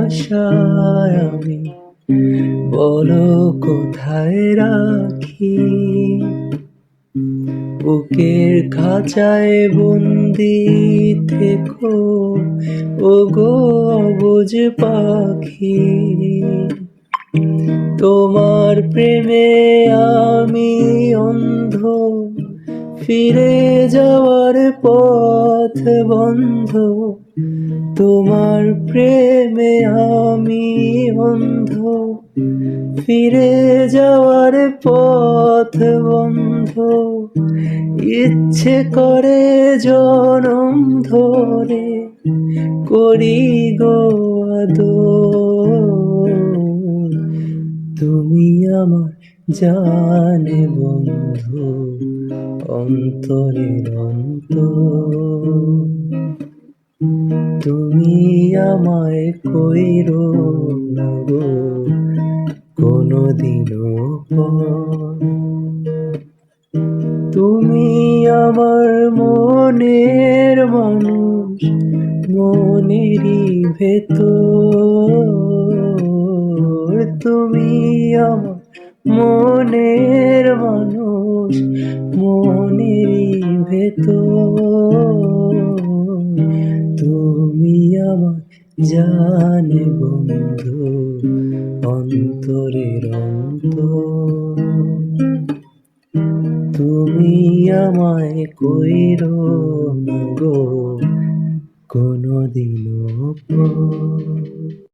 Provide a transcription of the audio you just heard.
আশায় আমি বলো কোথায় রাখি। বুকের খাঁচায় বন্দি থেকো ওগো অবুঝ পাখি। তোমার প্রেমে আমি অন্ধ, ফিরে যাওয়ার পথ বন্ধ। তোমার প্রেমে আমি অন্ধ, ফিরে যাওয়ার পথ বন্ধ। ইচ্ছে করে জনম ধরে করি গো আদর। তুমি আমার জানে বন্ধু, অন্তরের অন্তর। তুমি আমায় কইরো না গো কোনদিনও পর। তুমি আমার মনের মানুষ, মনেরই ভেতর। তুমি আমার মনের মানুষ, মনেরই ভেতর। তুমি আমার জানে বন্ধু, অন্তরের অন্তর। তুমি আমায় কইরো না গো কোনদিনও পর।